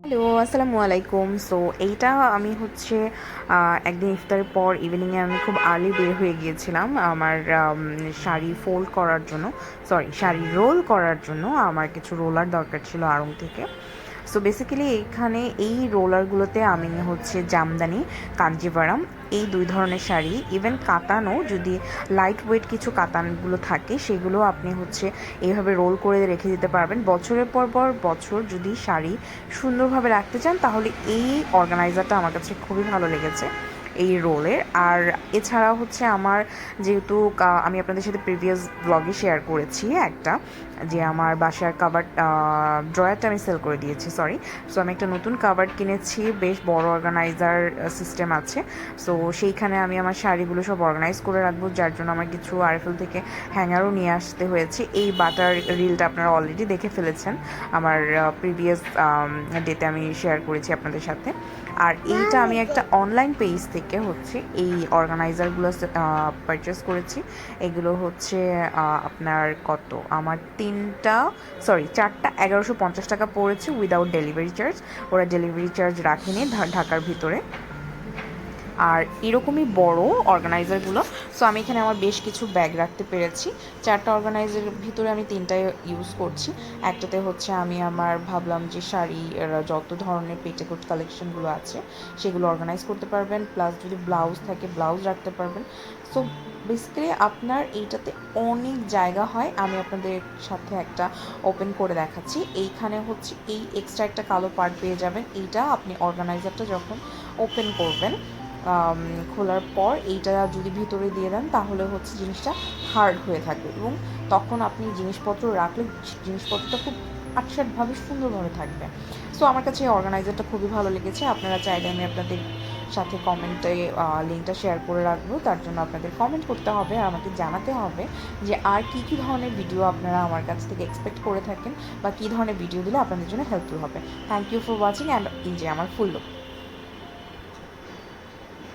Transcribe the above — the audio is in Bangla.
হ্যালো, আসসালামু আলাইকুম। সো এইটা আমি হচ্ছে একদিন ইফতারের পর ইভিনিংয়ে আমি খুব আর্লি বের হয়ে গিয়েছিলাম আমার শাড়ি ফোল্ড করার জন্য, শাড়ি রোল করার জন্য। আমার কিছু রোলার দরকার ছিল আড়ং থেকে। সো বেসিক্যালি এইখানে এই রোলারগুলোতে আমি হচ্ছে জামদানি, কাঞ্জিভারাম এই দুই ধরনের শাড়ি, ইভেন কাতানও যদি লাইট ওয়েট কিছু কাতানগুলো থাকে সেগুলো আপনি হচ্ছে এইভাবে রোল করে রেখে দিতে পারবেন। বছরের পর পর বছর যদি শাড়ি সুন্দরভাবে রাখতে চান তাহলে এই অর্গানাইজারটা আমার কাছে খুবই ভালো লেগেছে এই রোলের। আর এছাড়া হচ্ছে আমার যেহেতু আমি আপনাদের সাথে প্রিভিয়াস ব্লগে শেয়ার করেছি একটা, যে আমার বাসার কাভার্ড ড্রয়ারটা আমি সেল করে দিয়েছি, সো আমি একটা নতুন কাভার্ড কিনেছি, বেশ বড় অর্গানাইজার সিস্টেম আছে। সো সেইখানে আমি আমার শাড়িগুলো সব অর্গানাইজ করে রাখবো, যার জন্য আমার কিছু আরএফএল থেকে হ্যাঙ্গারও নিয়ে আসতে হয়েছে। এই বাটার রিলটা আপনারা অলরেডি দেখে ফেলেছেন, আমার প্রিভিয়াস ডেতে আমি শেয়ার করেছি আপনাদের সাথে। আর এইটা আমি একটা অনলাইন পেজ থেকে হচ্ছে এই অর্গানাইজারগুলো পারচেস করেছি। এগুলো হচ্ছে আপনার কত, আমার চারটা 1150 টাকা পড়েছে উইদাউট ডেলিভারি চার্জ। ওরা ডেলিভারি চার্জ রাখেনি ঢাকার ভিতরে। আর এরকমই বড় অর্গানাইজারগুলো, সো আমি এখানে আমার বেশ কিছু ব্যাগ রাখতে পেরেছি। চারটা অর্গানাইজারের ভিতরে আমি তিনটাই ইউজ করছি। একটাতে হচ্ছে আমি আমার ভাবলাম যে শাড়ি যত ধরনের পেটিকোট কালেকশনগুলো আছে সেগুলো অর্গানাইজ করতে পারবেন, প্লাস যদি ব্লাউজ থাকে ব্লাউজ রাখতে পারবেন। সো বেসিক্যালি আপনার এইটাতে অনেক জায়গা হয়। আমি আপনাদের সাথে একটা ওপেন করে দেখাচ্ছি। এইখানে হচ্ছে এই এক্সট্রা একটা কালো পার্ট পেয়ে যাবেন। এইটা আপনি অর্গানাইজারটা যখন ওপেন করবেন, খোলার পর এইটা যদি ভিতরে দিয়ে দেন তাহলে হচ্ছে জিনিসটা হার্ড হয়ে থাকবে, এবং তখন আপনি জিনিসপত্র রাখলে জিনিসপত্রটা খুব আটসাটভাবে সুন্দরভাবে থাকবে। সো আমার কাছে এই অর্গানাইজারটা খুবই ভালো লেগেছে। আপনারা চাইলে আমি আপনাদের সাথে কমেন্টে লিঙ্কটা শেয়ার করে রাখবো। তার জন্য আপনাদের কমেন্ট করতে হবে আর আমাকে জানাতে হবে যে আর কী কী ধরনের ভিডিও আপনারা আমার কাছ থেকে এক্সপেক্ট করে থাকেন, বা কী ধরনের ভিডিও দিলে আপনাদের জন্য হেল্পফুল হবে। Thank you for watching and এই যে আমার ফুল লুক।